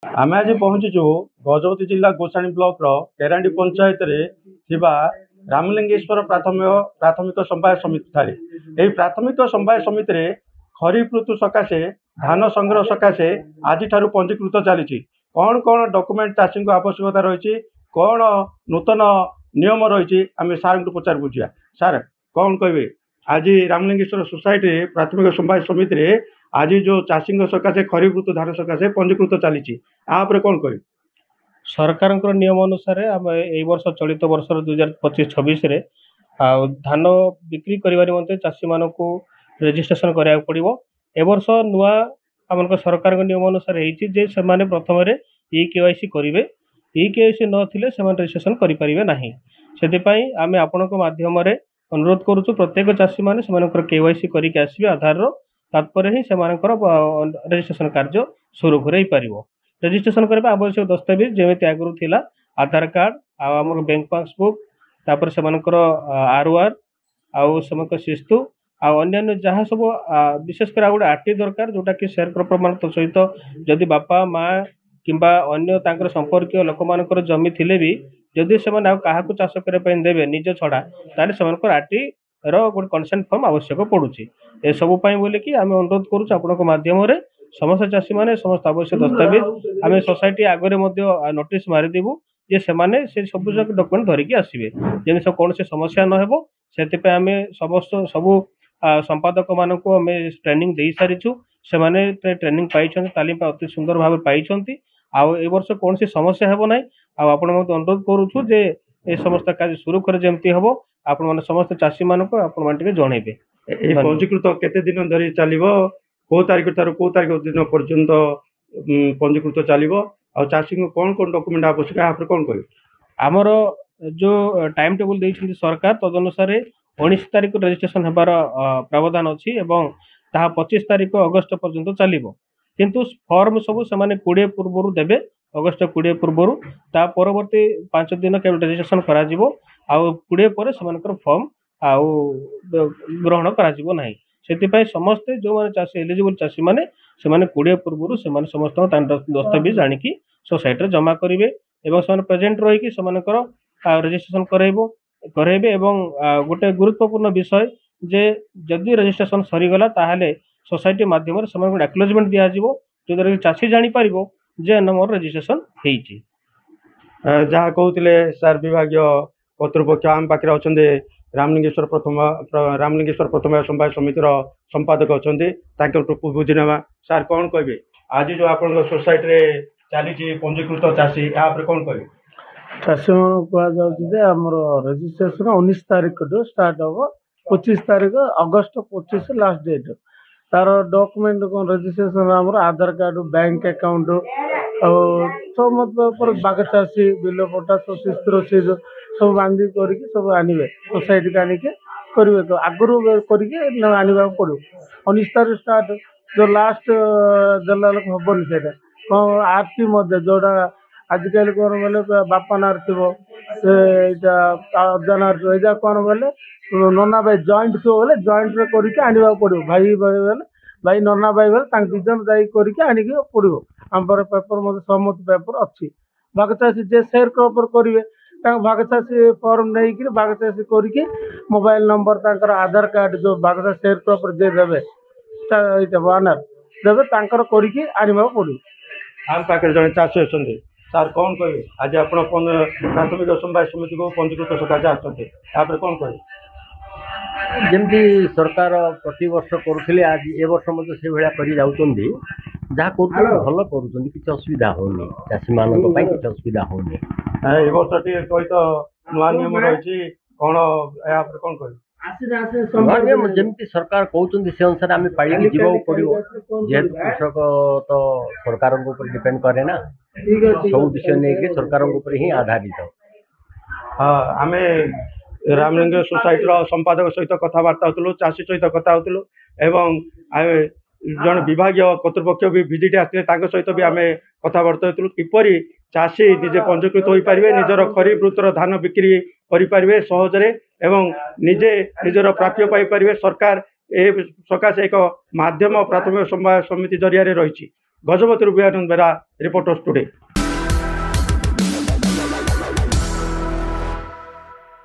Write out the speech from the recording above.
आम आज पहुँचीचु गजपति जिला गोसाणी ब्लॉक केरांडी पंचायत रामलिंगेश्वर प्राथमिक समवाय समिति ठारे यही प्राथमिक समवाय समिति खरीफ ऋतु सकाशे धान संग्रह सकाशे आज पंजीकृत चली कौन कौन डॉक्यूमेंट चाषी को आवश्यकता रही कौन नूतन नियम रही आम सार को पचार बुझा सार कौन कहे आज रामलिंगेश्वर सोसाइटी प्राथमिक समवाय समिति आज जो चाषी सकाशे खरीफ ऋतु धान सकाशे पंजीकृत चली कौन कह सरकार नियम अनुसार आम ए वर्ष चलित वर्ष 2025-26 धान बिक्री कर चाषी मान रेजिस्ट्रेशन कराया पड़ो ए वर्ष नुआ आम सरकार नियम अनुसार से प्रथम EKYC करेंगे EKYC नथिले रेजिस्ट्रेशन करें से आम आपण माध्यम अनुरोध करुचु प्रत्येक चाषी मैंने KYC करके आसवे आधार तात्पर्य ही रेजिस्ट्रेशन कार्य सुरखुर हो पार रेजिस्ट्रेशन करने आवश्यक दस्तावेज जमी आगुरी थिला आधार कार्ड आम बैंक पासबुक तापर से ROR आउ से शिस्तु अन्य जहाँ सब विशेषकर गोटे आरटी दरकार जोटा कि शेयर प्रमाण सहित जदि बापा माँ किंबा अन्य संपर्क लोक मान जमी थिले भी जदि से क्या चाष करने देवे निज छड़ा ताले से आरटी गोटे कंसेंट फॉर्म आवश्यक पड़ुची ए सब बोले कि आम अनुरोध करुँ आपण माध्यम समस्त चाषी मैंने समस्त आवश्यक दस्तावेज आम सोसाइटी आगे नोटिस मारिदेवु जे से सब डॉक्यूमेंट धरिकी आसवे जमी सब कौन समस्या न हो से आम समस्त सबू संपादक मान को आम ट्रेनिंग दे सारीचु से ट्रेनिंग पाई तालीम अति सुंदर भाव पाई आउ ए वर्ष कौन समस्या हेब ना आपण अनुरोध करुचु जे ए समस्त कार्य सुरखुर जमती हम आपण समस्त चाषी मान जनइबे पंजीकृत केते दिन धरी चलो कौ तारीख ठार कौ तारीख दिन पर्यंत पंजीकृत चलो चाषी को कौन कौन डॉक्यूमेंट आवश्यक आप कौन कह आमर जो टाइम टेबल देइछन्ति सरकार तदनुसार 19 तारीख रजिस्ट्रेशन होबार प्रावधान अच्छी 25 तारीख अगस्त पर्यंत चलो किंतु फॉर्म सब से 20 पूर्व देवे अगस्त 20 पूर्व ता परवर्ती 5 दिन केवल रजिस्ट्रेशन करा 20 पर फॉर्म आउ ग्रहण करा से समस्ते जो मैंने चाषी एलिजिबल चाषी मैंने 20 पूर्व से समस्त दस्तावेज आणिकी सोसाइटी जमा करेंगे और प्रेजेंट रही रजिस्ट्रेशन करेबे गोटे गुरुत्वपूर्ण विषय जे जदि रजिस्ट्रेशन सरीगला ताहले सोसाइटी माध्यम एक्नॉलेजमेंट दिया जो द्वारा चाषी जानी पारिबो जे मोर रजिस्ट्रेशन होईची जहाँ कहते सार विभाग कर्तृपक्ष आम पाखे अच्छा रामलिंगेश्वर प्रथम समवाय समितिर संपादक अच्छा बुझीना सार कौन कहे आज जो आप सोसाइटी चली पंजीकृत चाषी यहाँ कौन कहे चाषी आम रेजिस्ट्रेशन 19 तारीख स्टार्ट हम 25 तारीख अगस्त 25 लास्ट डेट तार डॉक्यूमेंट कौन रेजिस्ट्रेशन आम आधार कार्ड बैंक अकाउंट सब मतलब बाग चाषी बिल पट्टा सब शिस्त रसीद सब बांधी करके सब आनवे सोसाइटी को आनिके करेंगे तो आगुरी करके आने पड़ो 19 तारीख स्टार्ट जो लास्ट देला हेनी से कौन आरटी जोटा आजिकल कौन बोले बापा नार थो अजा नार थो कौन बोले नना भाई जॉइंट थो बोले जॉइंट करके आने पड़ो भाई बोले भाई नना भाई बोले दिजन जाके आनिके पड़ो आम पेपर मतलब सहमति पेपर अच्छी बाग चाषी जे शेयर क्रॉपर करेंगे बाग चाषी फॉर्म नहीं बाग चाषी करके मोबाइल नंबर तांकर आधार कार्ड जो बाग चाषी शेयर क्रॉपर जे देवे ओनर देवे तांकर करके आने पड़ो आम पाखे जड़े चाषी अच्छा सार कौन कहे आज आप प्राथमिक समवाय समिति को पंजीकृत सकाशे आसते कौन कहे जमती सरकार प्रति वर्ष करुले आज ए वर्ष से भाया कर जहाँ भल कर असुविधा होनी चाषी मान किसी असुविधा होनी ए वर्ष टी तो नुआ नियम रही कौन कौन कहे जमी सरकार कहते से अनुसार आम पाड़ी जीवाक पड़ो जेहेतु कृषक तो सरकार डिपेंड करे ना सब विषय नहीं सरकार ही आधारित हाँ आम रामलिंग सोसाइटी संपादक सहित कथबार्ता होलु चाषी सहित कथा होलु एवं जन विभाग कर्तृपक्ष भी विजिट आते सहित भी आम कथबार्ता होलु किपरि चाषी निजे पंजीकृत हो पारे निजर खरीफ ऋतुर धान बिक्री करें सहजरे एवं निजे निजर प्राप्य पाई सरकार ए सकाशे एक माध्यम प्राथमिक समवाय समिति जरिया रही ଗଜପତିରୁ ବିହାରଚନ୍ଦ୍ର ବେରା, ରିପୋର୍ଟର୍ସ ଟୁଡେ।